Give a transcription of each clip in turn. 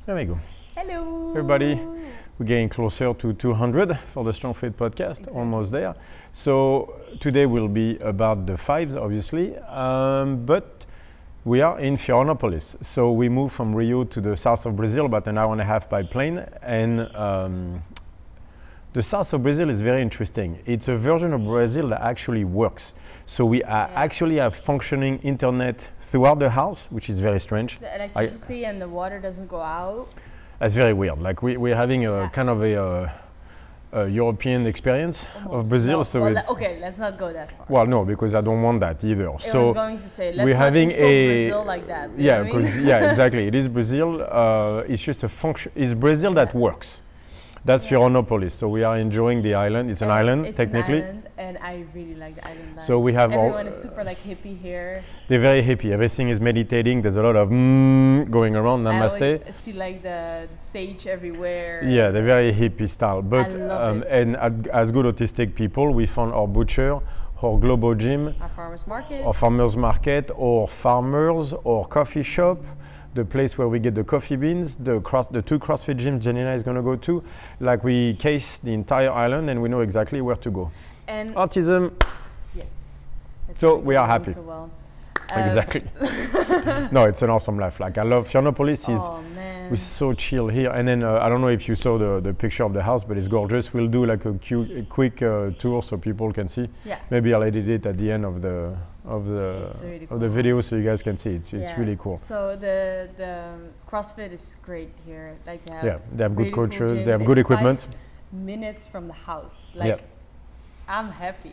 There we go. Hello. Everybody, we're getting closer to 200 for the Strongfit Podcast, Exactly. almost there. So today will be about the fives, obviously, but we are in Florianopolis. So we moved from Rio to the south of Brazil, about an hour and a half by plane, and the south of Brazil is very interesting. It's a version of Brazil that actually works. So we actually have functioning internet throughout the house, which is very strange. The electricity and the water doesn't go out. That's very weird. Like we're having a kind of a European experience of Brazil. No, So well, it's okay, let's not go that far. well, no, because I don't want that either. I was So going to say, let's we're not having insult a Brazil like that. You know yeah, what I mean? because yeah, exactly. It is Brazil. It's just a function. It's Brazil that works. That's Florianopolis. So we are enjoying the island. It's an island It's technically. an island, and I really like the island life. So we have everyone is super like hippie here. They're very hippie. Everything is meditating. There's a lot of going around. I Namaste. always see like the sage everywhere. Yeah, they're very hippie style. But love it. and as good autistic people, we found our butcher, our Globo Gym, Our farmers market. or farmers market, or farmers, or coffee shop, the place where we get the coffee beans, the two CrossFit gyms Janina is going to go to. Like we case the entire island and we know exactly where to go. And Autism, yes. That's So why we are doing happy. So well. exactly. No, it's an awesome life. Like I love Florianopolis. Oh man. We're so chill here. And then I don't know if you saw the picture of the house, but it's gorgeous. We'll do like a quick tour so people can see. Yeah. Maybe I'll edit it at the end of the It's really of the video so you guys can see. It's Yeah. really cool. So the CrossFit is great here. Like they have Yeah, they have good really cool coaches. gyms. They have good It's 5 equipment. minutes from the house. Like Yeah. I'm happy.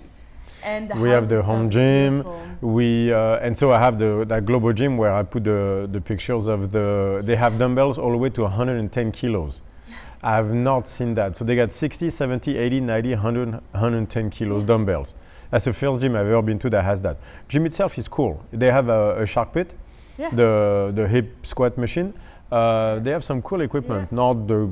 And the We house have the home itself is gym. beautiful. We and so I have that Globo Gym where I put the pictures of they have dumbbells all the way to 110 kilos. I have not seen that. So they got 60, 70, 80, 90, 100, 110 kilos dumbbells. That's the first gym I've ever been to that has that. Gym itself is cool. They have a shark pit, Yeah. the hip squat machine. They have some cool equipment, not the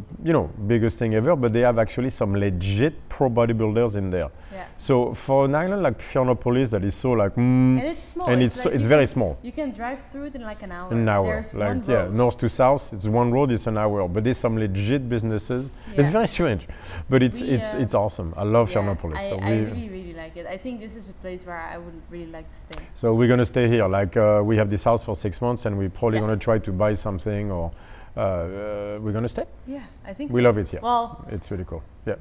biggest thing ever, but they have actually some legit pro bodybuilders in there. Yeah. So for an island like Florianopolis that is so like And it's small. and like it's you very can- small. You can drive through it in like an hour. An hour, There's like one yeah, road. north to south. It's one road. It's an hour, but there's some legit businesses. It's Yeah. very strange, but it's We, it's awesome. I love Yeah, Florianopolis. So I really like it. I think this is a place where I would really like to stay. so we're gonna stay here. Like we have this house for 6 months, and we're probably Yeah. gonna try to buy something, or we're gonna stay. Yeah, I think We so. love it here. Well, It's really cool. Yeah,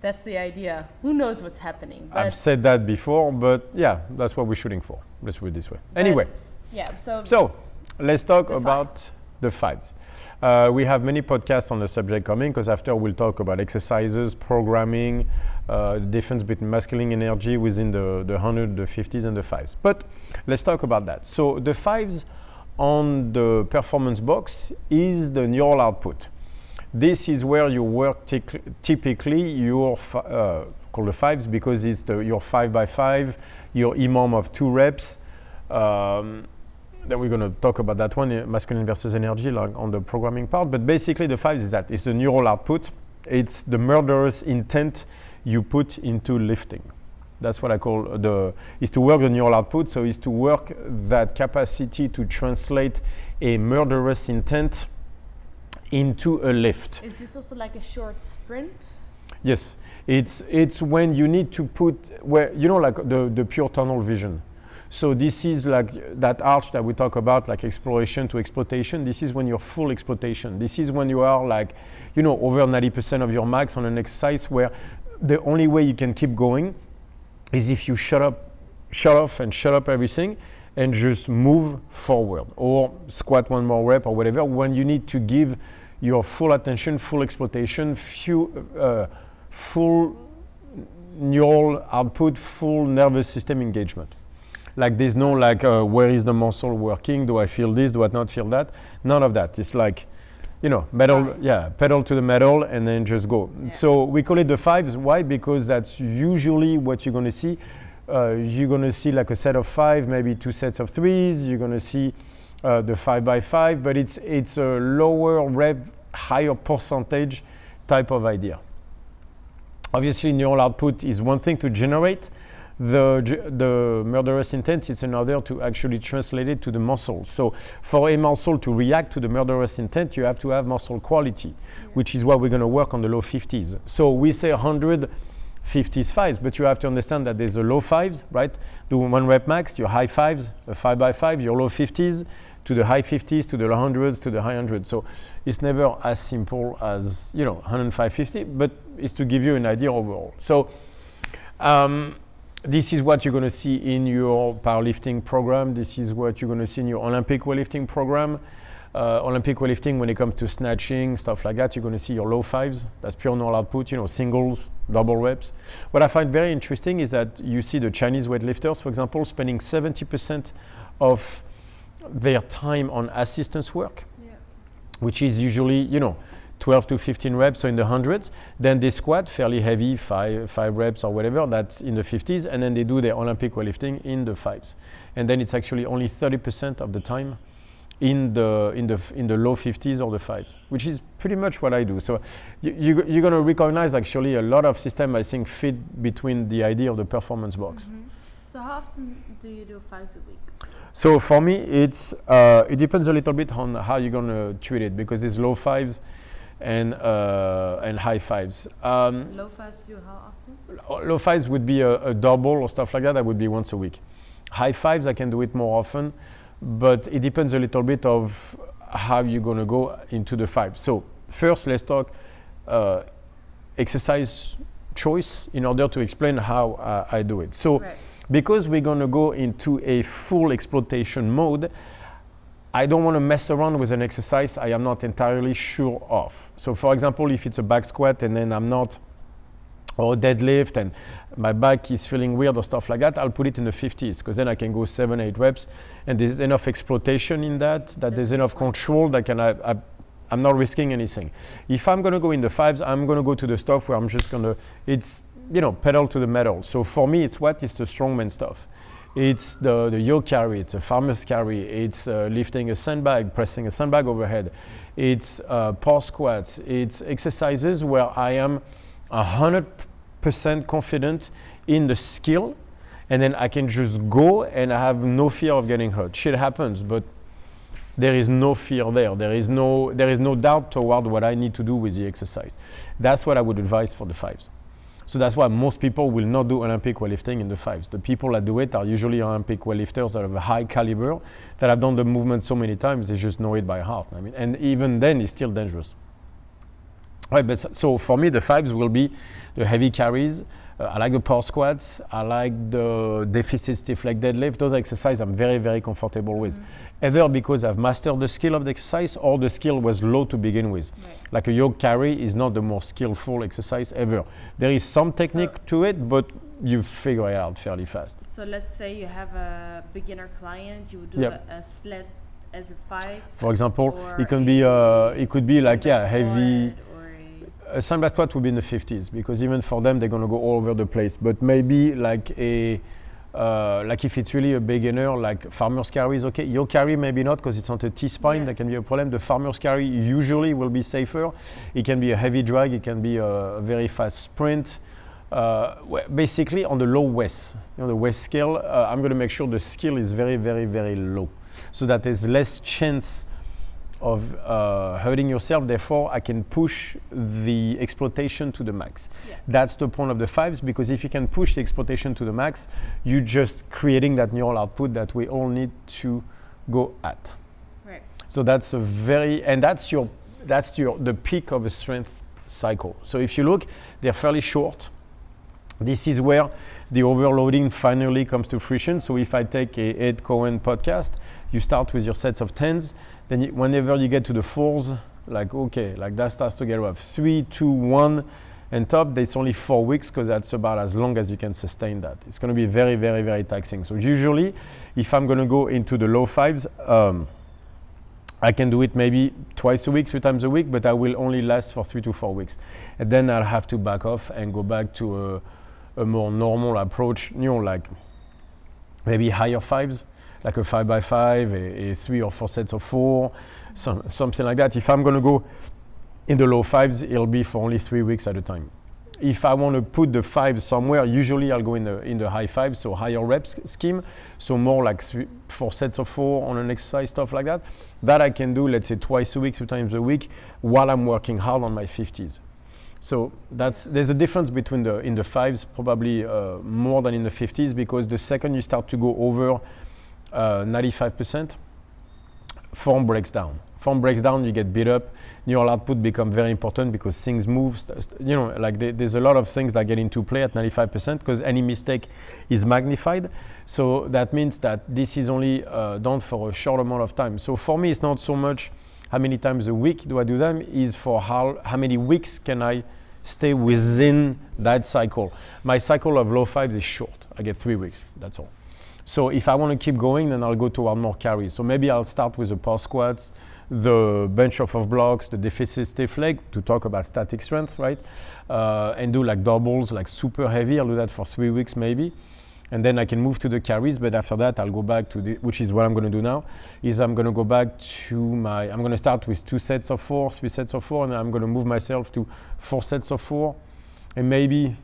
that's the idea. Who knows what's happening? But I've said that before, but yeah, that's what we're shooting for. Let's do it this way. Anyway, yeah, so let's talk The about the fives. We have many podcasts on the subject coming because after we'll talk about exercises, programming, the difference between masculine energy within the 100, the 50s, and the fives. But let's talk about that. So the fives on the performance box is the neural output. This is where you work typically your called the fives because it's your 5x5, your imam of 2 reps. Then we're going to talk about that one, masculine versus energy, like on the programming part. But basically, the fives is that it's the neural output. It's the murderous intent you put into lifting. That's what I call is to work the neural output. So it's to work that capacity to translate a murderous intent into a lift. is this also like a short sprint? Yes, it's when you need to put like the pure tunnel vision. So this is like that arch that we talk about, like exploration to exploitation. This is when you're full exploitation. This is when you are like, over 90% of your max on an exercise where the only way you can keep going is if you shut off and shut up everything and just move forward or squat one more rep or whatever when you need to give your full attention, full exploitation, full neural output, full nervous system engagement. Like there's no like where is the muscle working? Do I feel this? Do I not feel that? None of that. It's like pedal to the metal and then just go. Yeah. So we call it the fives. Why? Because that's usually what you're going to see. You're going to see like a set of 5, maybe 2 sets of 3s. You're going to see the 5x5, but it's a lower rep, higher percentage type of idea. Obviously, neural output is one thing to generate, the murderous intent is in order to actually translate it to the muscle. So for a muscle to react to the murderous intent, you have to have muscle quality, which is what we're going to work on the low 50s. So we say 150s fives, but you have to understand that there's a low fives, right? Do 1 rep max, your high fives, a 5x5, your low 50s, to the high 50s, to the low 100s, to the high 100s. So it's never as simple as, 105-50, but it's to give you an idea overall. So this is what you're going to see in your powerlifting program. This is what you're going to see in your Olympic weightlifting program. Olympic weightlifting, when it comes to snatching, stuff like that, you're going to see your low fives. That's pure normal output, singles, double reps. What I find very interesting is that you see the Chinese weightlifters, for example, spending 70% of their time on assistance work, which is usually 12 to 15 reps, so in the hundreds. Then they squat fairly heavy, five reps or whatever, that's in the 50s, and then they do their Olympic weightlifting in the fives. And then it's actually only 30% of the time in the low 50s or the fives, which is pretty much what I do. So you're going to recognize actually a lot of system, I think, fit between the idea of the performance box. Mm-hmm. So how often do you do 5s a week? So for me, it depends a little bit on how you're going to treat it, because there's low fives and high fives. Low fives do how often? Low fives would be a double or stuff like that. That would be once a week. High fives, I can do it more often, but it depends a little bit of how you're going to go into the fives. So first, let's talk exercise choice in order to explain how I do it. So. Right. Because we're going to go into a full exploitation mode, I don't want to mess around with an exercise I am not entirely sure of. So for example, if it's a back squat and then I'm not, or deadlift and my back is feeling weird or stuff like that, I'll put it in the 50s, because then I can go 7-8 reps and there's enough exploitation in that there's enough control that I'm not risking anything. If I'm going to go in the fives, I'm going to go to the stuff where I'm just going to, it's pedal to the metal. So for me, it's the strongman stuff. It's the yoke carry, it's a farmer's carry, it's lifting a sandbag, pressing a sandbag overhead. It's power squats, it's exercises where I am 100% confident in the skill, and then I can just go and I have no fear of getting hurt. Shit happens, but there is no fear there. There is no doubt toward what I need to do with the exercise. That's what I would advise for the fives. So that's why most people will not do Olympic weightlifting in the fives. The people that do it are usually Olympic weightlifters that have a high caliber, that have done the movement so many times, they just know it by heart. I mean, and even then, it's still dangerous. Right, but so for me, the fives will be the heavy carries. I like the power squats. I like the deficit stiff leg deadlift. Those exercises I'm very, very comfortable with. Either because I've mastered the skill of the exercise or the skill was low to begin with. Right. Like a yoke carry is not the most skillful exercise ever. There is some technique to it, but you figure it out fairly fast. So let's say you have a beginner client, you would do a sled as a 5. For example, it could be like heavy. A sandbag squat would be in the 50s, because even for them, they're going to go all over the place. But maybe like like if it's really a beginner, like farmer's carry is okay. Yoke carry maybe not, because it's on the T-spine. That can be a problem. The farmer's carry usually will be safer. It can be a heavy drag. It can be a very fast sprint. Basically, on the low West, the West scale, I'm going to make sure the skill is very, very, very low, so that there's less chance of hurting yourself. Therefore, I can push the exploitation to the max. That's the point of the fives, because if you can push the exploitation to the max, you're just creating that neural output that we all need to go at. Right. So that's the peak of a strength cycle. So if you look, they're fairly short. This is where the overloading finally comes to fruition. So if I take a Ed Cohen podcast, you start with your sets of 10s, then whenever you get to the 4s, that starts to get rough. 3, 2, 1, and top, there's only 4 weeks, because that's about as long as you can sustain that. It's going to be very, very, very taxing. So usually, if I'm going to go into the low fives, I can do it maybe twice a week, 3 times a week, but I will only last for 3 to 4 weeks. And then I'll have to back off and go back to a more normal approach, like maybe higher fives, like a 5x5, a 3 or 4 sets of 4, something like that. If I'm going to go in the low fives, it'll be for only 3 weeks at a time. if I want to put the 5 somewhere, usually I'll go in the high 5, so higher reps scheme, so more like 4 sets of 4 on an exercise, stuff like that. That I can do, let's say twice a week, 2 times a week, while I'm working hard on my 50s. So there's a difference between in the 5s, probably more than in the 50s, because the second you start to go over 95%, form breaks down. Form breaks down, you get beat up, neural output become very important because things move, like there's a lot of things that get into play at 95% because any mistake is magnified. So that means that this is only done for a short amount of time. So for me, it's not so much how many times a week do I do them, is for how many weeks can I stay within that cycle. My cycle of low 5s is short. I get 3 weeks, that's all. So if I want to keep going, then I'll go toward more carries. So maybe I'll start with the pause squats, the bench off of blocks, the deficit stiff leg, to talk about static strength, right? And do like doubles, like super heavy. I'll do that for 3 weeks maybe. And then I can move to the carries, but after that I'll go back to which is what I'm going to do now, is I'm going to go back to I'm going to start with 2 sets of 4, 3 sets of 4, and I'm going to move myself to 4 sets of 4. And maybe,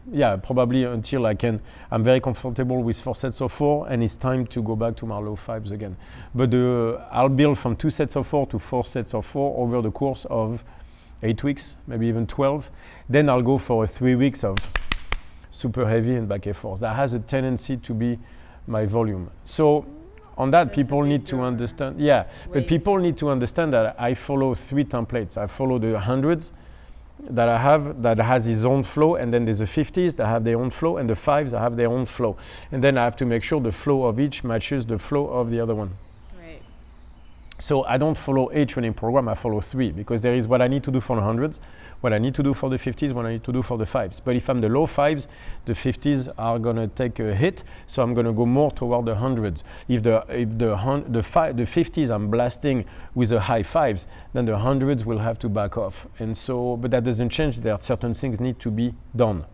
probably until I'm very comfortable with 4 sets of 4, and it's time to go back to my low 5s again. But I'll build from 2 sets of 4 to 4 sets of 4 over the course of 8 weeks, maybe even 12. Then I'll go for 3 weeks of super heavy and back efforts. That has a tendency to be my volume. So on that, people need to understand, but people need to understand that I follow 3 templates. I follow the 100s, that I have that has its own flow, and then there's the 50s that have their own flow, and the 5s that have their own flow. And then I have to make sure the flow of each matches the flow of the other one. Right. So I don't follow a training program, I follow 3, because there is what I need to do for the 100s, what I need to do for the 50s, what I need to do for the 5s. But if I'm the low 5s, the 50s are going to take a hit, so I'm going to go more toward the 100s. If the 50s I'm blasting with the high 5s, then the 100s will have to back off. And so, but that doesn't change that certain things need to be done.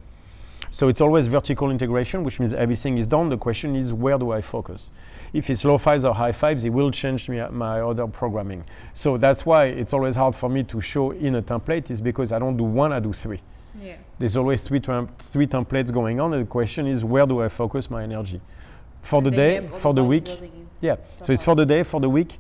So it's always vertical integration, which means everything is done. The question is, where do I focus? If it's low 5s or high 5s, it will change my other programming. So that's why it's always hard for me to show in a template, is because I don't do 1, I do 3. Yeah. There's always three templates going on, and the question is, where do I focus my energy? For the day, for the week? So it's for the day, for the week,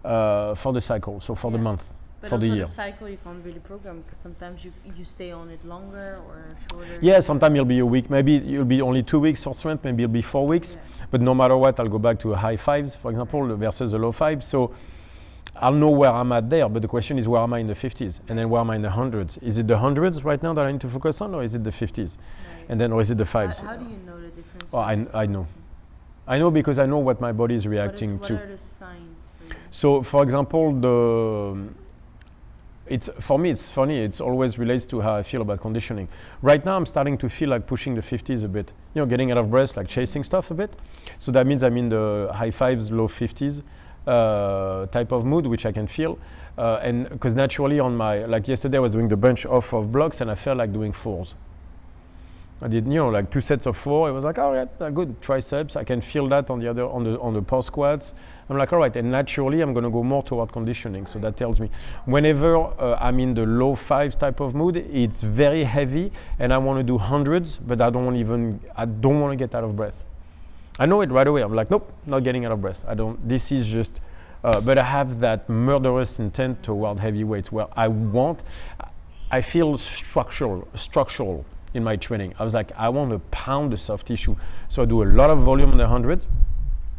for the cycle, so for the month. But for also the year. The cycle you can't really program, because sometimes you stay on it longer or shorter. Yeah, sometimes it'll be a week. Maybe it'll be only 2 weeks for strength. Maybe it'll be 4 weeks. Yeah. But no matter what, I'll go back to a high 5s, for example, versus a low 5s. So I'll know where I'm at there. But the question is, where am I in the 50s? And then where am I in the 100s? Is it the 100s right now that I need to focus on, or is it the 50s? Right. And then, or is it the 5s? How do you know the difference? Oh, I know. I know because I know what my body is reacting to. What are the signs for you? So, for example, for me, it's funny. It always relates to how I feel about conditioning. Right now, I'm starting to feel like pushing the 50s a bit. Getting out of breath, like chasing stuff a bit. So that means I'm in the high 5s, low 50s type of mood, which I can feel. And because naturally like yesterday, I was doing the bench off of blocks, and I felt like doing 4s. I did, like 2 sets of 4. It was like, all right, good triceps. I can feel that on the pause squats. I'm like, all right, and naturally I'm going to go more toward conditioning. So that tells me whenever I'm in the low 5s type of mood, it's very heavy, and I want to do 100s, but I don't want to get out of breath. I know it right away. I'm like, nope, not getting out of breath. This is just, but I have that murderous intent toward heavy weights where I feel structural in my training. I was like, I want to pound the soft tissue. So I do a lot of volume in the 100s,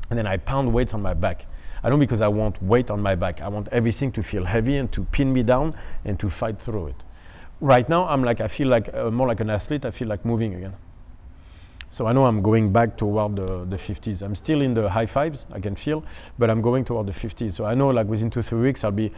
and then I pound weights on my back. I don't, because I want weight on my back. I want everything to feel heavy and to pin me down and to fight through it. Right now, I feel like more like an athlete. I feel like moving again. So I know I'm going back toward the 50s. I'm still in the high 5s, I can feel, but I'm going toward the 50s. So I know like within 2-3 weeks, I'll be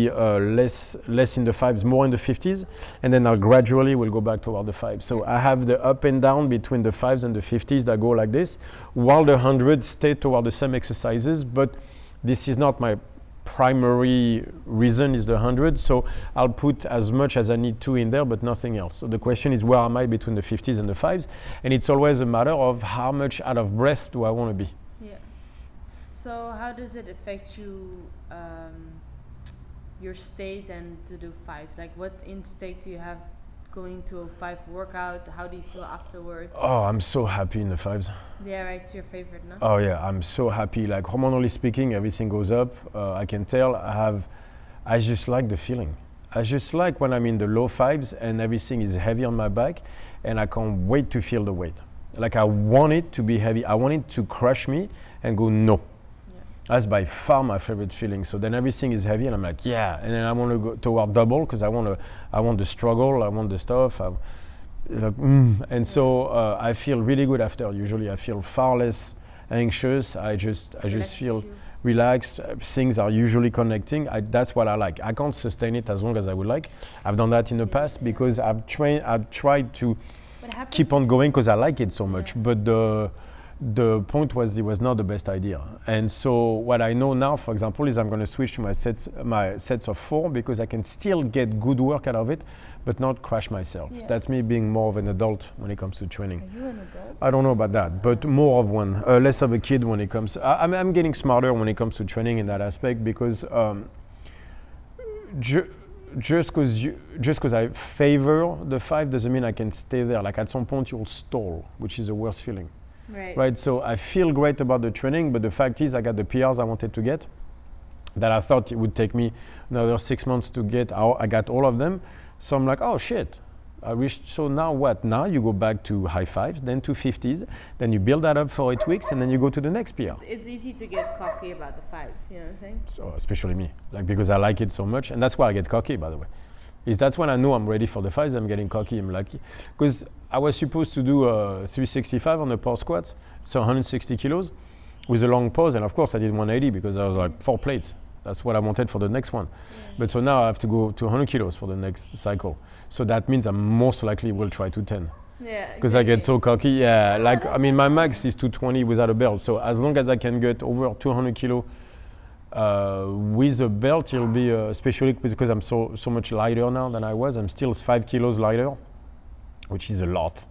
less in the 5s, more in the 50s, and then I'll gradually will go back toward the 5s. So I have the up and down between the 5s and the 50s that go like this, while the 100s stay toward the same exercises, but this is not my primary reason is the 100, so I'll put as much as I need to in there, but nothing else. So the question is, where am I between the 50s and the 5s? And it's always a matter of how much out of breath do I want to be. Yeah. So how does it affect you, your state, and to do 5s? Like, what in state do you have going to a 5 workout? How do you feel afterwards? Oh, I'm so happy in the 5s. Yeah, right. It's your favorite, no? Oh yeah, I'm so happy. Like hormonally speaking, everything goes up. I can tell. I just like the feeling. I just like when I'm in the low 5s and everything is heavy on my back, and I can't wait to feel the weight. Like I want it to be heavy. I want it to crush me and go no. Yeah. That's by far my favorite feeling. So then everything is heavy and I'm like, yeah. And then I want to go toward double because I want the struggle. I want the stuff. And so I feel really good after. Usually I feel far less anxious. I just feel relaxed. Things are usually connecting. That's what I like. I can't sustain it as long as I would like. I've done that in the past because I've tried to keep on going because I like it so much. But the point was it was not the best idea. And so what I know now, for example, is I'm going to switch to my sets of 4 because I can still get good work out of it, but not crash myself. Yeah. That's me being more of an adult when it comes to training. Are you an adult? I don't know about that, but more of one, less of a kid when it comes. I'm getting smarter when it comes to training in that aspect because just because I favor the 5 doesn't mean I can stay there. Like at some point you'll stall, which is the worst feeling. Right. So I feel great about the training, but the fact is I got the PRs I wanted to get that I thought it would take me another 6 months to get. I got all of them. So I'm like, oh shit. So now what? Now you go back to high 5s, then to 50s, then you build that up for 8 weeks, and then you go to the next PR. It's easy to get cocky about the 5s, you know what I'm saying? So especially me, like because I like it so much, and that's why I get cocky, by the way. That's when I know I'm ready for the 5s. I'm getting cocky. I'm like, because I was supposed to do 365 on the pause squats, so 160 kilos, with a long pause, and of course I did 180 because I was like 4 plates. That's what I wanted for the next one. Yeah. But so now I have to go to 100 kilos for the next cycle. So that means I most likely will try 210. Yeah. Because I get so cocky. Yeah, like, I mean, my max is 220 without a belt. So as long as I can get over 200 kilo with a belt, it'll be, especially because I'm so much lighter now than I was. I'm still 5 kilos lighter, which is a lot.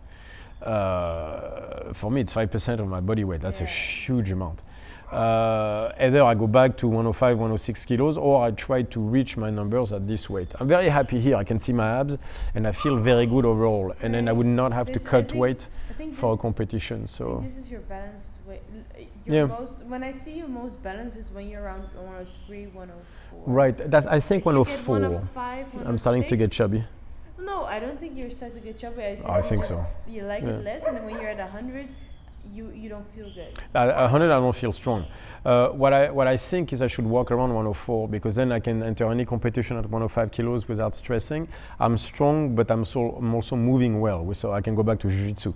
For me, it's 5% of my body weight. That's a huge amount. Either I go back to 105, 106 kilos, or I try to reach my numbers at this weight. I'm very happy here. I can see my abs, and I feel very good overall. And then I would not have to cut weight for a competition. So I think this is your balanced weight. When I see you most balanced is when you're around 103, 104. Right. That's I think 104. 105, I'm starting to get chubby. No, I don't think you're starting to get chubby. I think so. You like it less, and then when you're at 100. You don't feel good. At 100, I don't feel strong. What I think is I should walk around 104 because then I can enter any competition at 105 kilos without stressing. I'm strong, but I'm also moving well, so I can go back to jiu-jitsu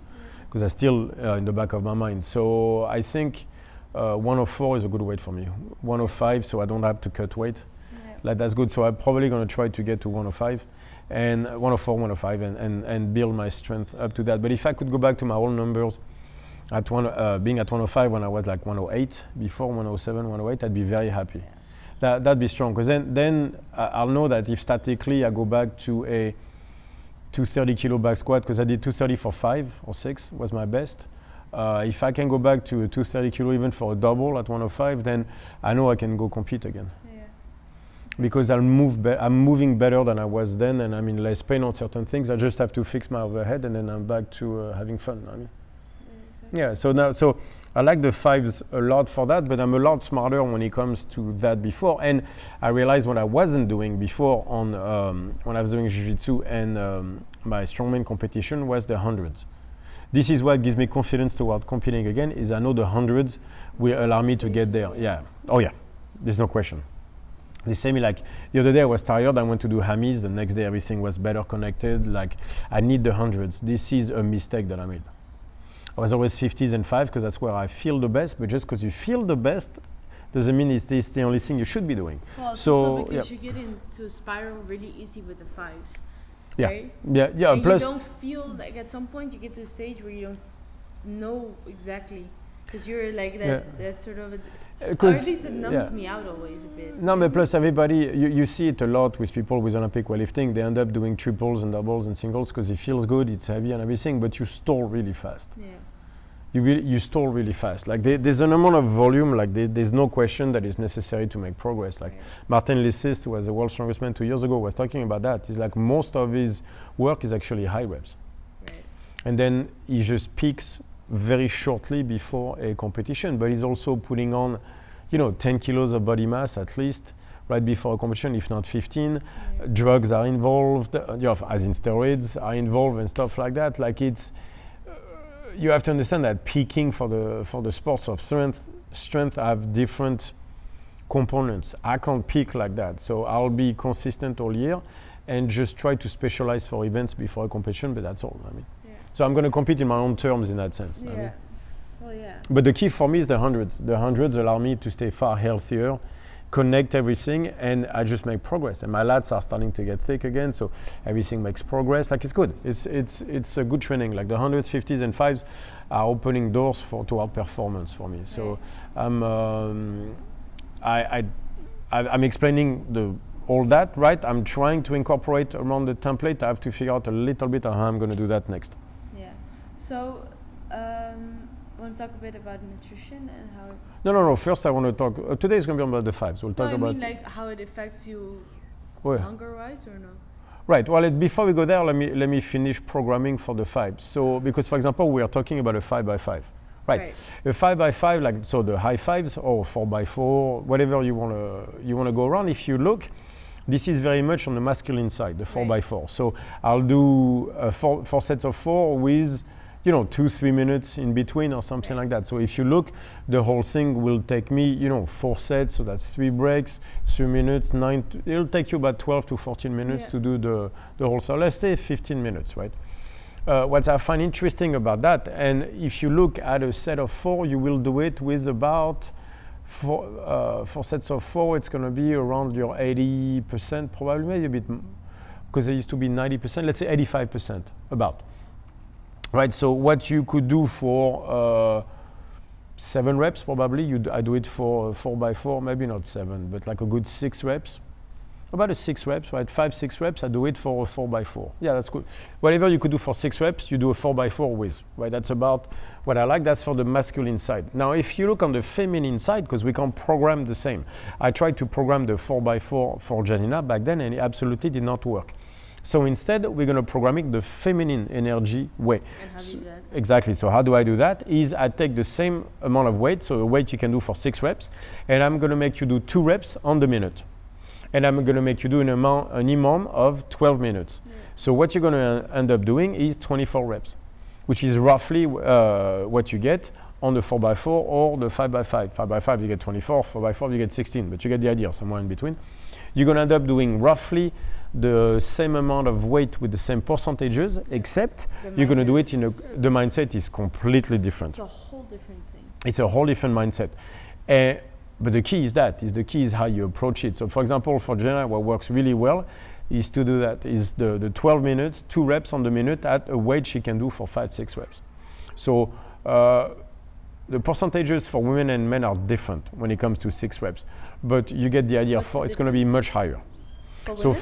because I'm still in the back of my mind. So I think 104 is a good weight for me. 105, so I don't have to cut weight. Yeah. Like that's good. So I'm probably going to try to get to 105 and 104, 105 and build my strength up to that. But if I could go back to my old numbers, being at 105 when I was like 108, before 107, 108, I'd be very happy. Yeah. That'd be strong, because then I'll know that if statically I go back to a 230 kilo back squat, because I did 230 for 5 or 6 was my best. If I can go back to a 230 kilo even for a double at 105, then I know I can go compete again. Yeah. Because I'm moving better than I was then, and I'm in less pain on certain things. I just have to fix my overhead, and then I'm back to having fun. I mean. Yeah, so I like the 5s a lot for that, but I'm a lot smarter when it comes to that before. And I realized what I wasn't doing before on when I was doing jiu-jitsu and my strongman competition was the 100s. This is what gives me confidence toward competing again, is I know the 100s will allow me to get there. Yeah. Oh yeah, there's no question. The same, like the other day I was tired, I went to do hammies, the next day everything was better connected. Like I need the 100s. This is a mistake that I made. I was always 50s and 5s because that's where I feel the best, but just because you feel the best doesn't mean it's the only thing you should be doing. Well, so because you get into a spiral really easy with the 5s. Yeah. Right? Yeah. And plus you don't feel like at some point you get to a stage where you don't know exactly, because you're like that sort of or at least it numbs me out always a bit. No, but plus everybody, you see it a lot with people with Olympic weightlifting. They end up doing triples and doubles and singles because it feels good, it's heavy and everything, but you stall really fast. Yeah. you stall really fast. Like there's an amount of volume, like there's no question that is necessary to make progress. Like Martin Lissist, who was the world's strongest man 2 years ago, was talking about that. He's like, most of his work is actually high reps. Right. And then he just peaks very shortly before a competition, but he's also putting on, 10 kilos of body mass at least right before a competition, if not 15. Drugs are involved, as in steroids are involved and stuff like that. Like you have to understand that peaking for the sports of strength have different components. I can't peak like that, so I'll be consistent all year and just try to specialize for events before a competition, but that's all. So I'm going to compete in my own terms in that sense. Well, yeah. But the key for me is the hundreds. The hundreds allow me to stay far healthier, connect everything, and I just make progress. And my lats are starting to get thick again, so everything makes progress. Like it's good. It's a good training. Like the 100s, 50s, and 5s are opening doors to our performance for me. So I'm explaining all that, right? I'm trying to incorporate around the template. I have to figure out a little bit how I'm going to do that next. Yeah. So want to talk a bit about nutrition and how? No. First, I want to talk. Today is going to be about the 5s. We'll talk about. I mean, like how it affects you, hunger-wise, or no? Right. Well, before we go there, let me finish programming for the 5s. So, because for example, we are talking about a 5x5, right? A 5x5, like so, the high 5s or 4x4, whatever you wanna go around. If you look, this is very much on the masculine side, the 4x4. So I'll do four sets of 4 with 2-3 minutes in between or something like that. So if you look, the whole thing will take me 4 sets, so that's 3 breaks, 3 minutes, 9. It'll take you about 12 to 14 minutes to do the whole. So let's say 15 minutes, right? What I find interesting about that, and if you look at a set of 4, you will do it with about 4 sets of 4. It's going to be around your 80%, probably maybe a bit, because it used to be 90%. Let's say 85%, about. Right, so what you could do for 7 reps, probably, I do it for 4x4, maybe not 7, but like a good 6 reps. About 6 reps, right? 5-6 reps, I do it for a 4x4. Yeah, that's good. Whatever you could do for 6 reps, you do a 4x4 with, right? That's about what I like. That's for the masculine side. Now, if you look on the feminine side, because we can't program the same. I tried to program the 4x4 for Janina back then, and it absolutely did not work. So instead, we're going to program it the feminine energy way. And how do you do that? Exactly. So how do I do that? Is I take the same amount of weight, so a weight you can do for 6 reps, and I'm going to make you do 2 reps on the minute. And I'm going to make you do an imam of 12 minutes. Yeah. So what you're going to end up doing is 24 reps, which is roughly what you get on the 4x4 or the 5x5. 5x5 you get 24, 4x4 you get 16, but you get the idea, somewhere in between. You're going to end up doing roughly the same amount of weight with the same percentages, except you're going to do it the mindset is completely different. It's a whole different thing. It's a whole different mindset. But the key is how you approach it. So for example, for Jenna, what works really well is to do that, is the 12 minutes, 2 reps on the minute at a weight she can do for 5-6 reps. So the percentages for women and men are different when it comes to 6 reps, but you get the idea. It's going to be much higher. So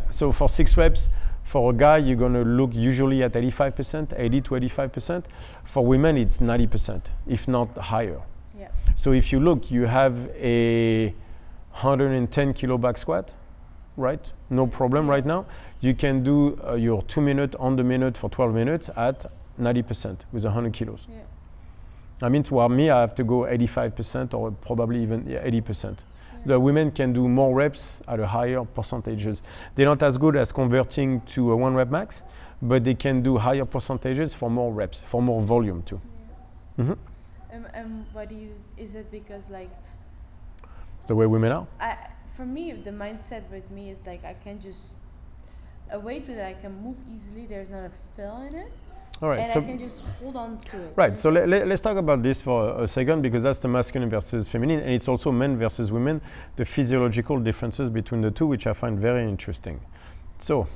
so for 6 reps, for a guy, you're going to look usually at 85%, 80 to 85%. For women, it's 90%, if not higher. Yeah. So if you look, you have a 110 kilo back squat, right? No problem right now. You can do your 2 minute on the minute for 12 minutes at 90% with 100 kilos. Yeah. I mean, toward me, I have to go 85% or probably even 80%. The women can do more reps at a higher percentages. They're not as good as converting to a 1 rep max, but they can do higher percentages for more reps, for more volume too. Yeah. Mm-hmm. Is it because like? It's the way women are. For me, the mindset with me is like I can just, a weight that I can move easily, there's not a fill in it. All right, and I can just hold on to it. Right, so let's talk about this for a second, because that's the masculine versus feminine, and it's also men versus women, the physiological differences between the two, which I find very interesting. So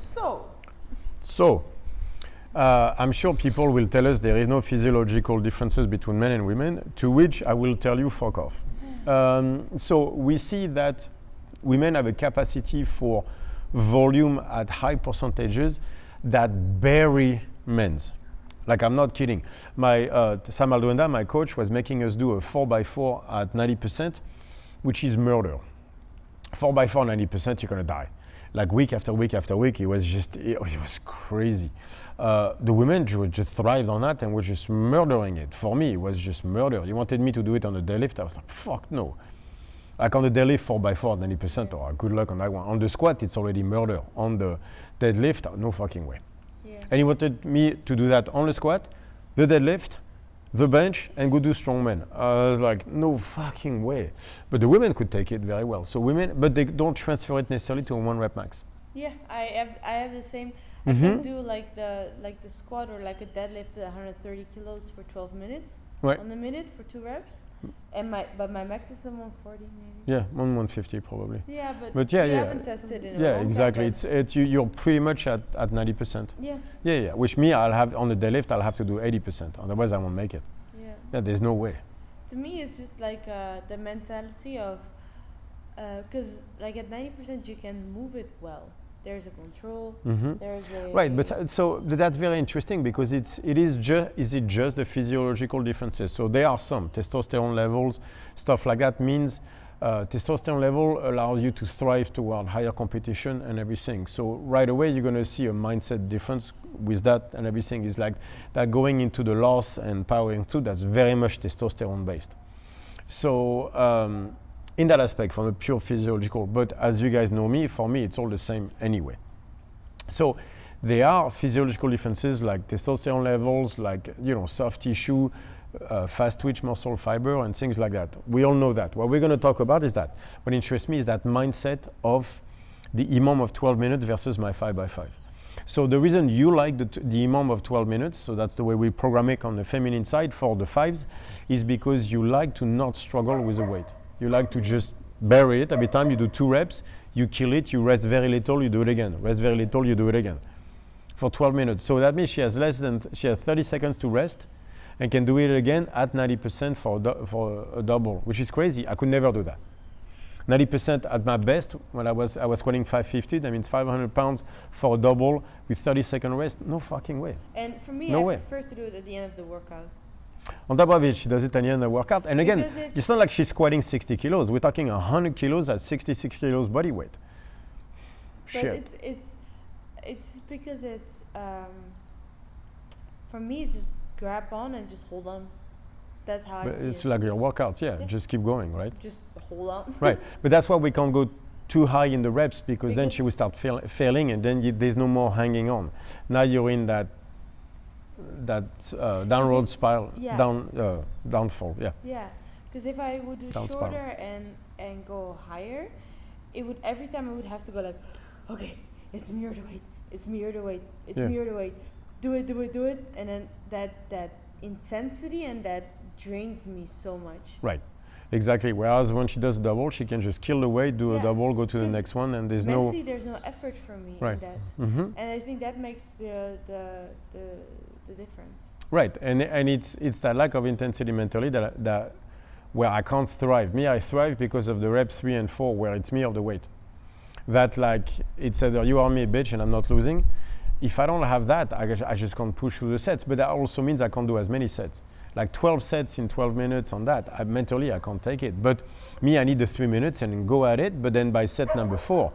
I'm sure people will tell us there is no physiological differences between men and women, to which I will tell you, fuck off. So we see that women have a capacity for volume at high percentages that bury men's. Like, I'm not kidding. Sam Alduenda, my coach, was making us do a 4x4 at 90%, which is murder. 4x4, 90%, you're gonna die. Like week after week after week, it was crazy. The women just thrived on that and were just murdering it. For me, it was just murder. You wanted me to do it on the deadlift, I was like, fuck no. Like on the deadlift, 4x4 at 90%, oh, good luck on that one. On the squat, it's already murder. On the deadlift, no fucking way. Yeah. And he wanted me to do that on the squat, the deadlift, the bench, and go do strongman. I was like, no fucking way. But the women could take it very well. So women, but they don't transfer it necessarily to a 1 rep max. Yeah, I have the same. I can do like the squat or like a deadlift at 130 kilos for 12 minutes on the minute for 2 reps. And my max is 140 maybe. Yeah, 150 probably. Yeah, but we haven't tested it. Yeah, exactly. You're pretty much at 90%. Yeah. Yeah. Which me, I'll have on the deadlift, I'll have to do 80%. Otherwise, I won't make it. Yeah. Yeah, there's no way. To me, it's just like the mentality of, because like at 90% you can move it well. There's a control. There's a right, but so that's very interesting because is it just the physiological differences? So there are some testosterone levels, stuff like that means testosterone level allows you to strive toward higher competition and everything. So right away you're going to see a mindset difference with that, and everything is like that going into the loss and powering through. That's very much testosterone based. So. In that aspect, from a pure physiological, but as you guys know me, for me, it's all the same anyway. So there are physiological differences like testosterone levels, like, soft tissue, fast twitch muscle fiber, and things like that. We all know that. What we're going to talk about is that. What interests me is that mindset of the EMOM of 12 minutes versus my 5x5. So the reason you like the EMOM of 12 minutes, so that's the way we program it on the feminine side for the 5s, is because you like to not struggle with the weight. You like to just bury it. Every time you do 2 reps, you kill it, you rest very little, you do it again. Rest very little, you do it again. For 12 minutes. So that means she has 30 seconds to rest and can do it again at 90% for a double, which is crazy. I could never do that. 90% at my best, when I was squatting 550, that means 500 pounds for a double with 30-second rest. No fucking way. And for me, I prefer to do it at the end of the workout. On top of it, she does it at the end of the workout. And again, it's not like she's squatting 60 kilos. We're talking 100 kilos at 66 kilos body weight. But shit. It's just because it's, for me, it's just grab on and just hold on. That's how I see it. It's like your workouts, yeah. Just keep going, right? Just hold on. Right, but that's why we can't go too high in the reps because then she will start failing and then there's no more hanging on. Now you're in that downward spiral, downfall, yeah. Yeah, because if I would do shorter and go higher, it would every time I would have to go like, okay, it's me or the weight, it's me or the weight, it's me or the weight, do it, and then that intensity and that drains me so much. Right, exactly. Whereas when she does double, she can just kill the weight, do a double, go to the next one, and there's mentally there's no effort for me in that, and I think that makes the difference. Right, and it's that lack of intensity mentally that where I can't thrive. Me, I thrive because of the reps 3 and 4 where it's me or the weight. That like it's either you are me, bitch, and I'm not losing. If I don't have that, I just can't push through the sets. But that also means I can't do as many sets. Like 12 sets in 12 minutes on that. Mentally, I can't take it. But me, I need the 3 minutes and go at it. But then by set number 4,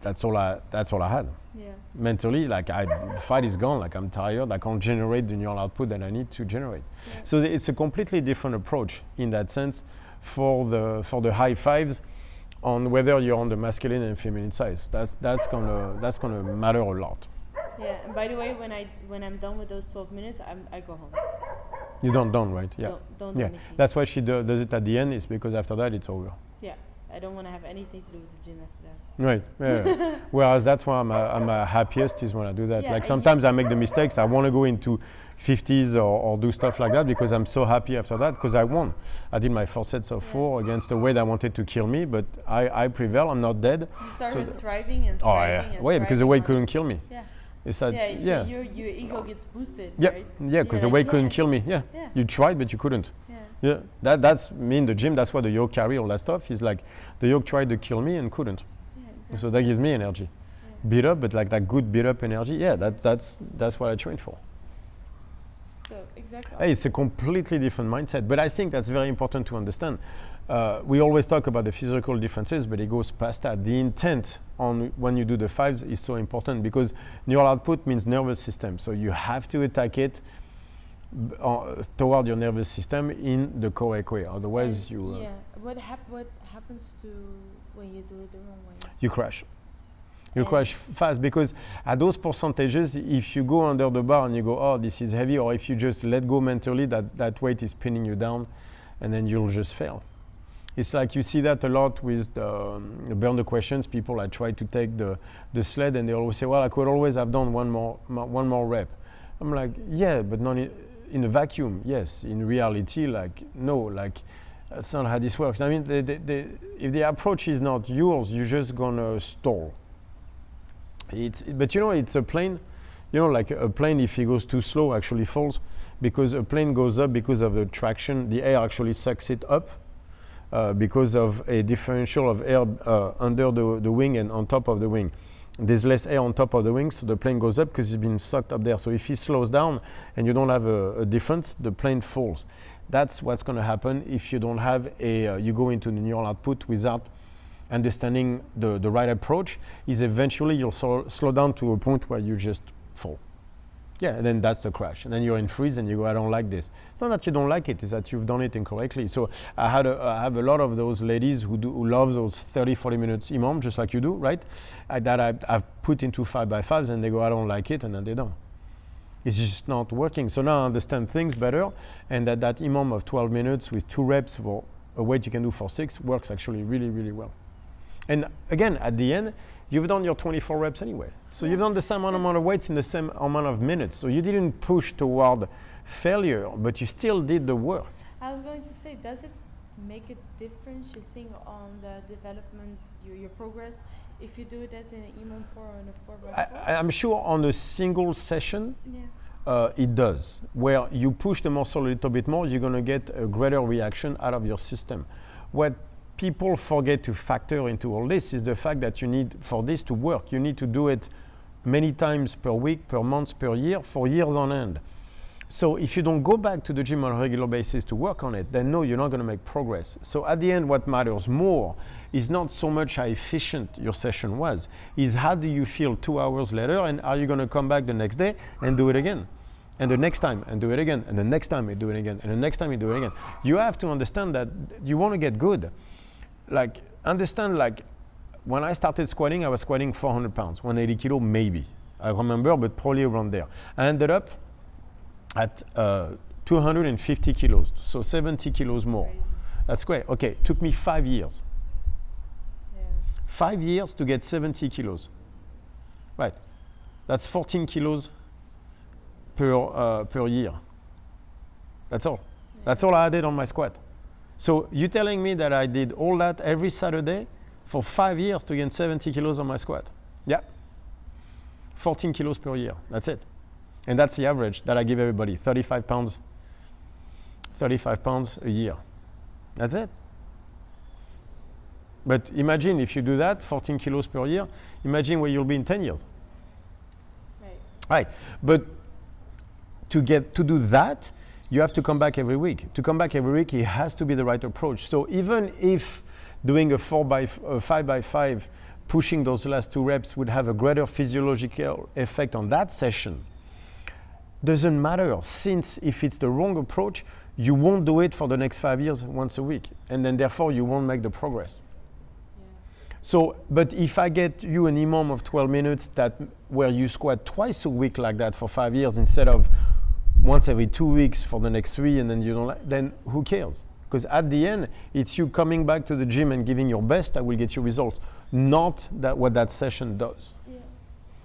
that's all I had. Yeah. Mentally, like the fight is gone. Like I'm tired. I can't generate the neural output that I need to generate. Yeah. So it's a completely different approach in that sense for the high 5s on whether you're on the masculine and feminine size. That's gonna matter a lot. Yeah. And by the way, when I'm done with those 12 minutes, I go home. You don't done, right? Yeah. Don't do anything. That's why she does it at the end. It's because after that it's over. Yeah. I don't want to have anything to do with the gym after that. Right. Yeah. Whereas that's why I'm happiest is when I do that. Like sometimes I make the mistakes. I want to go into 50s or do stuff like that because I'm so happy after that because I won. I did my 4 sets of 4 against a weight that wanted to kill me, but I prevail. I'm not dead. You started thriving and thriving. Oh yeah. Because the weight couldn't kill me. Yeah. It's that, so your ego gets boosted. Yeah. Right? Yeah. Because the weight couldn't kill me. Yeah. You tried, but you couldn't. Yeah, that's me in the gym. That's why the yoke carry all that stuff. Is like the yoke tried to kill me and couldn't. Yeah, exactly. So that gives me energy. Yeah. Beat up, but like that good beat up energy. Yeah, that's what I trained for. exact Hey, it's a completely different mindset, but I think that's very important to understand. We always talk about the physical differences, but it goes past that. The intent on when you do the fives is so important because neural output means nervous system. So you have to attack it toward your nervous system in the correct way. Otherwise, you what happens to when you do it the wrong way? You crash. You crash fast because at those percentages, if you go under the bar and you go, oh, this is heavy, or if you just let go mentally, that weight is pinning you down, and then you'll just fail. It's like you see that a lot with the burn the questions. People I try to take the sled and they always say, well, I could always have done one more rep. I'm like, yeah, but not in a vacuum. Yes, in reality, like no, like that's not how this works. I mean, if the approach is not yours, you're just gonna stall. But you know, it's a plane. You know, like a plane, if it goes too slow, actually falls because a plane goes up because of the traction. The air actually sucks it up. Because of a differential of air under the wing and on top of the wing. There's less air on top of the wing, so the plane goes up because it's been sucked up there. So if it slows down and you don't have a difference, the plane falls. That's what's going to happen if you don't have you go into the neural output without understanding the right approach, is eventually you'll slow down to a point where you just fall. Yeah, and then that's the crash. And then you're in freeze and you go, I don't like this. It's not that you don't like it, it's that you've done it incorrectly. So I have a lot of those ladies who love those 30, 40 minutes imam, just like you do, right? That I've put into 5x5s and they go, I don't like it, and then they don't. It's just not working. So now I understand things better, and that imam of 12 minutes with 2 reps for a weight you can do for 6 works actually really, really well. And again, at the end, you've done your 24 reps anyway. So you've done the same amount of weights in the same amount of minutes. So you didn't push toward failure, but you still did the work. I was going to say, does it make a difference, you think, on the development, your progress, if you do it as an EMOM 4 or a 4x4? I'm sure on a single session, it does. Where you push the muscle a little bit more, you're going to get a greater reaction out of your system. What people forget to factor into all this is the fact that you need, for this to work, you need to do it many times per week, per month, per year, for years on end. So if you don't go back to the gym on a regular basis to work on it, then no, you're not going to make progress. So at the end, what matters more is not so much how efficient your session was, is how do you feel 2 hours later, and are you going to come back the next day and do it again? And the next time, and do it again, and the next time you do it again, and the next time you do it again. You have to understand that you want to get good. Like, understand, like, when I started squatting, I was squatting 400 pounds, 180 kilo, maybe. I remember, but probably around there. I ended up at 250 kilos, so 70 kilos more. That's great. Okay, it took me 5 years. Yeah. 5 years to get 70 kilos. Right. That's 14 kilos per year. That's all. Yeah. That's all I did on my squat. So you're telling me that I did all that every Saturday for 5 years to gain 70 kilos on my squat? Yeah. 14 kilos per year. That's it. And that's the average that I give everybody, 35 pounds a year. That's it. But imagine if you do that, 14 kilos per year, imagine where you'll be in 10 years. Right. But to do that, you have to come back every week. To come back every week, it has to be the right approach. So even if doing a 5x5, pushing those last 2 reps would have a greater physiological effect on that session, doesn't matter, since if it's the wrong approach, you won't do it for the next 5 years once a week, and then therefore you won't make the progress. Yeah. So, but if I get you an EMOM of 12 minutes where you squat twice a week like that for 5 years instead of once every 2 weeks for the next 3, and then you don't then who cares? Because at the end, it's you coming back to the gym and giving your best that will get you results, not what that session does. Yeah.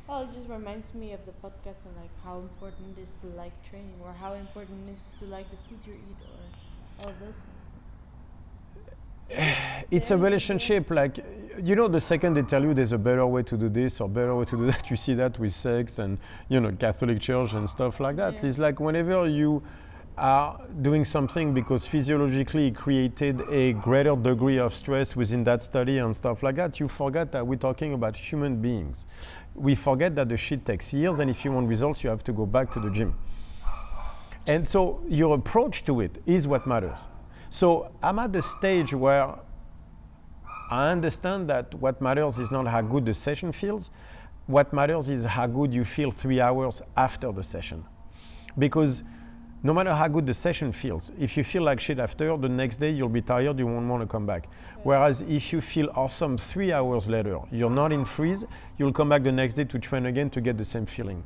Well, it just reminds me of the podcast and like how important it is to like training, or how important it is to like the food you eat, or all those things. It's a relationship. Like, you know, the second they tell you there's a better way to do this or better way to do that, you see that with sex and, you know, Catholic Church and stuff like that. Yeah. It's like whenever you are doing something because physiologically it created a greater degree of stress within that study and stuff like that, you forget that we're talking about human beings. We forget that the shit takes years, and if you want results, you have to go back to the gym. And so your approach to it is what matters. So I'm at the stage where I understand that what matters is not how good the session feels. What matters is how good you feel 3 hours after the session. Because no matter how good the session feels, if you feel like shit after, the next day you'll be tired, you won't want to come back. Whereas if you feel awesome 3 hours later, you're not in freeze, you'll come back the next day to train again to get the same feeling.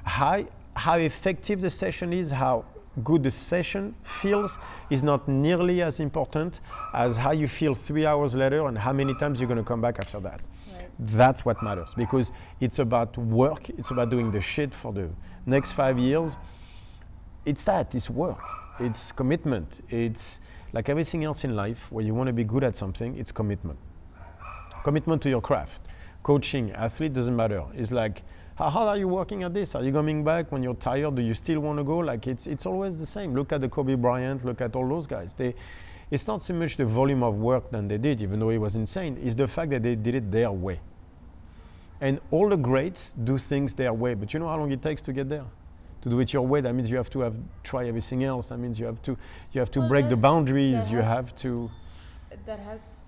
How effective the session is, how good the session feels is not nearly as important as how you feel 3 hours later and how many times you're going to come back after that. Right. That's what matters, because it's about work, it's about doing the shit for the next 5 years. It's work, it's commitment. It's like everything else in life where you want to be good at something, it's commitment. Commitment to your craft. Coaching, athlete, doesn't matter. It's like, how hard are you working at this? Are you coming back when you're tired? Do you still want to go? Like it's always the same. Look at the Kobe Bryant, look at all those guys. It's not so much the volume of work that they did, even though it was insane, it's the fact that they did it their way. And all the greats do things their way, but you know how long it takes to get there? To do it your way, that means you have to try everything else. That means you have to break the boundaries. That has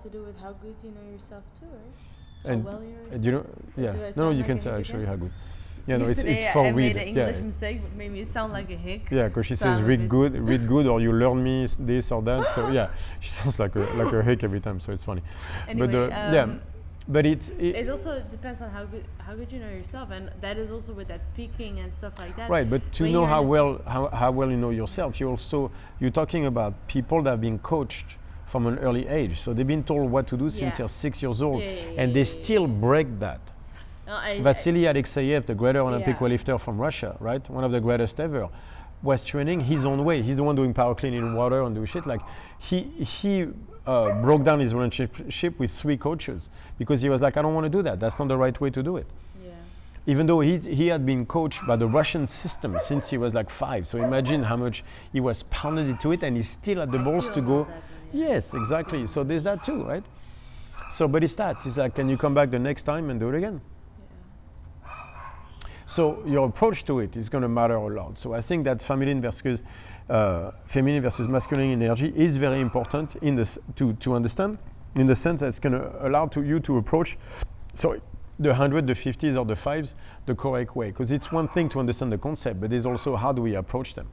to do with how good you know yourself too, right? And how well you know yourself. you know, yeah. No, you can say actually how good. Yeah, no, it's for I read. made an English mistake, but made me sound like a hick. Yeah, because she says read good, or you learn me this or that. So yeah, she sounds like a hick every time. So it's funny. Anyway, but it also depends on how good you know yourself, and that is also with that peaking and stuff like that. Right, but to know how well you know yourself, you're talking about people that have been coached from an early age, so they've been told what to do since they're 6 years old, and they still break that. Vasily Alexeyev, the great Olympic weightlifter from Russia, right, one of the greatest ever, was training his own way. He's the one doing power clean in water and do shit. Like he broke down his relationship with 3 coaches because he was like, I don't want to do that. That's not the right way to do it. Yeah. Even though he had been coached by the Russian system since he was like 5. So imagine how much he was pounded into it, and he still had the balls to go. Yes, exactly. So there's that too, right? So, but it's that. It's like, can you come back the next time and do it again? Yeah. So your approach to it is going to matter a lot. So I think that feminine versus masculine energy is very important in this to understand, in the sense that it's going to allow you to approach, the 100, the 50s, or the 5s the correct way. Because it's one thing to understand the concept, but there's also how do we approach them.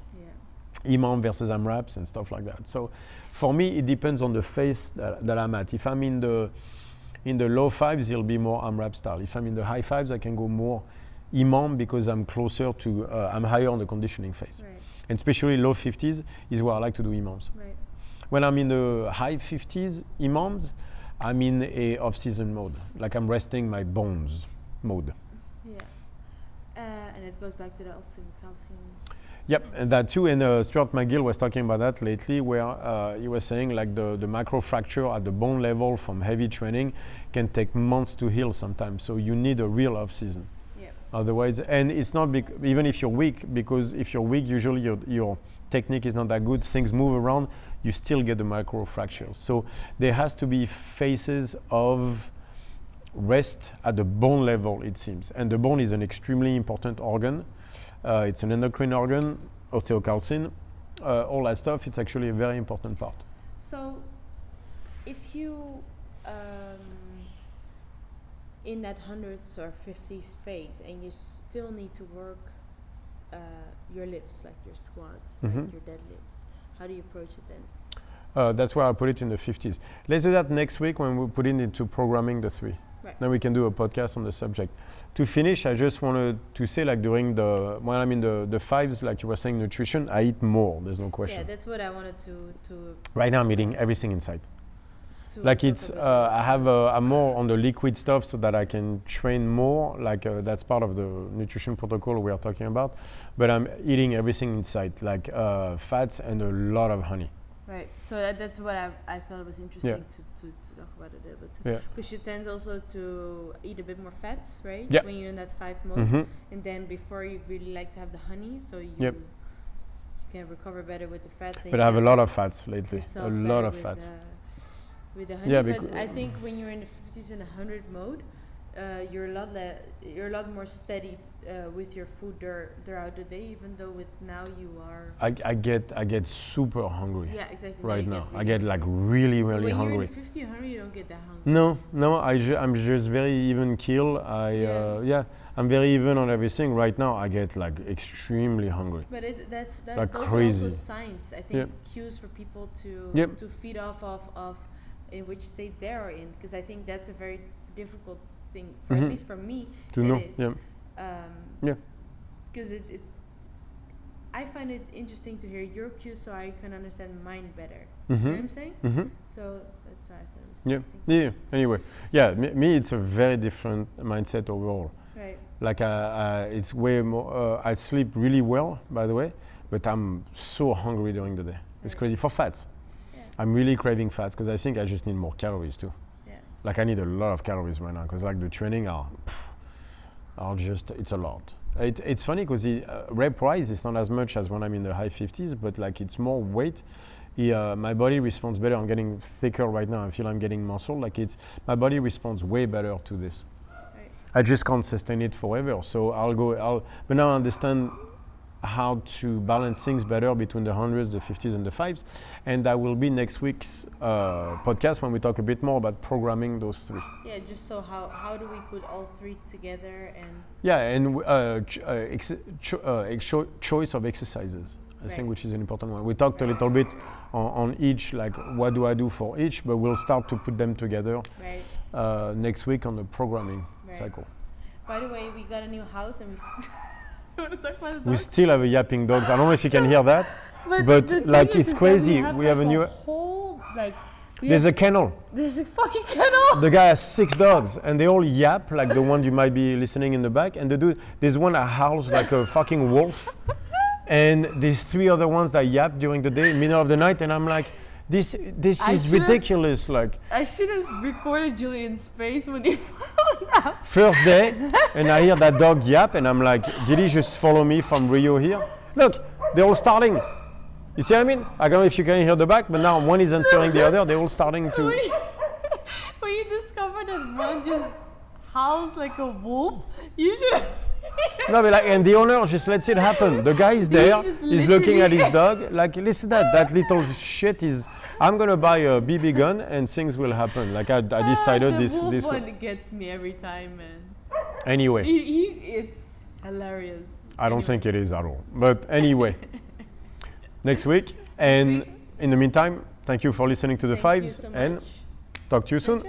Imam versus AMRAPs and stuff like that. So for me, it depends on the phase that I'm at. If I'm in the low 5s, it'll be more AMRAP style. If I'm in the high 5s, I can go more Imam because I'm closer to, I'm higher on the conditioning phase. Right. And especially low 50s is where I like to do Imams. Right. When I'm in the high 50s Imams, I'm in a off-season mode. Like I'm resting my bones mode. Yeah. And it goes back to the calcium. Yep, and that too, and Stuart McGill was talking about that lately, where he was saying like the macro fracture at the bone level from heavy training can take months to heal sometimes, so you need a real off-season. Yep. Otherwise, and it's not, even if you're weak, because if you're weak, usually your technique is not that good, things move around, you still get the micro fractures. So there has to be phases of rest at the bone level, it seems, and the bone is an extremely important organ. It's an endocrine organ, osteocalcin, all that stuff. It's actually a very important part. So, if you in that 100s or 50s phase, and you still need to work your lifts, like your squats, like your deadlifts, how do you approach it then? That's where I put it in the 50s. Let's do that next week when we put it into programming the 3. Right. Then we can do a podcast on the subject. To finish, I just wanted to say, like when I'm in the 5s, like you were saying, nutrition, I eat more. There's no question. Yeah, that's what I wanted to. Right now, I'm eating everything inside. Like I'm more on the liquid stuff so that I can train more. Like that's part of the nutrition protocol we are talking about. But I'm eating everything inside, like fats and a lot of honey. Right. So that's what I thought was interesting to talk about it a little bit too. Yeah. Because you tend also to eat a bit more fats, right? Yeah. When you're in that 5 mode. And then before you really like to have the honey, so you can recover better with the fats. But I have a lot of fats lately. A lot of fats. With the honey. Yeah, but I think when you're in the 50s and 100 mode, you're a lot more steady with your food throughout the day, even though with now you are. I get super hungry. Yeah, exactly. Right now, I get like really hungry. When you're in 50 hungry, you don't get that hungry. No, I'm just very even keel. I'm very even on everything. Right now, I get like extremely hungry. But that's like those crazy. are also signs, I think, cues for people to to feed off of in which state they are in, because I think that's a very difficult thing, for at least for me, to know. Is. Because it's. I find it interesting to hear your cues so I can understand mine better. You know what I'm saying? So that's why I thought it was interesting. Yeah. Anyway, me, it's a very different mindset overall. Right. Like it's way more. I sleep really well, by the way, but I'm so hungry during the day. It's crazy for fats. Yeah. I'm really craving fats because I think I just need more calories too. Yeah. Like I need a lot of calories right now because like the training are just, it's a lot. It's funny because the rep wise is not as much as when I'm in the high 50s, but like it's more weight. My body responds better. I'm getting thicker right now. I feel I'm getting muscle. Like my body responds way better to this. Right. I just can't sustain it forever. So but now I understand how to balance things better between the 100s, the 50s, and the 5s. And that will be next week's podcast when we talk a bit more about programming those three. Yeah, just so how do we put all three together and... Yeah, and choice of exercises, I think, which is an important one. We talked a little bit on each, like what do I do for each, but we'll start to put them together next week on the programming cycle. By the way, we got a new house and we... You want to talk about the dogs? We still have a yapping dogs. I don't know if you can hear that, but like it's crazy. We have a new... whole, like, there's a kennel. There's a fucking kennel. The guy has 6 dogs, and they all yap like the one you might be listening in the back. And the dude, there's one that howls like a fucking wolf, and there's 3 other ones that yap during the day, middle of the night. And I'm like, this is ridiculous. Like I should have recorded Julian's face when he found out. First day, and I hear that dog yap, and I'm like, did he just follow me from Rio here? Look, they're all starting. You see what I mean? I don't know if you can hear the back, but now one is answering the other. They're all starting to... When you discover that one just howls like a wolf, you should have seen it. No, but like, and the owner just lets it happen. The guy is there, he's looking at his dog. Like, listen to that little shit is... I'm going to buy a BB gun and things will happen. Like, I decided this... The wolf one gets me every time, man. Anyway. It's hilarious. I don't think it is at all. But anyway. Next week. And in the meantime, thank you for listening to the Fives, and talk to you soon.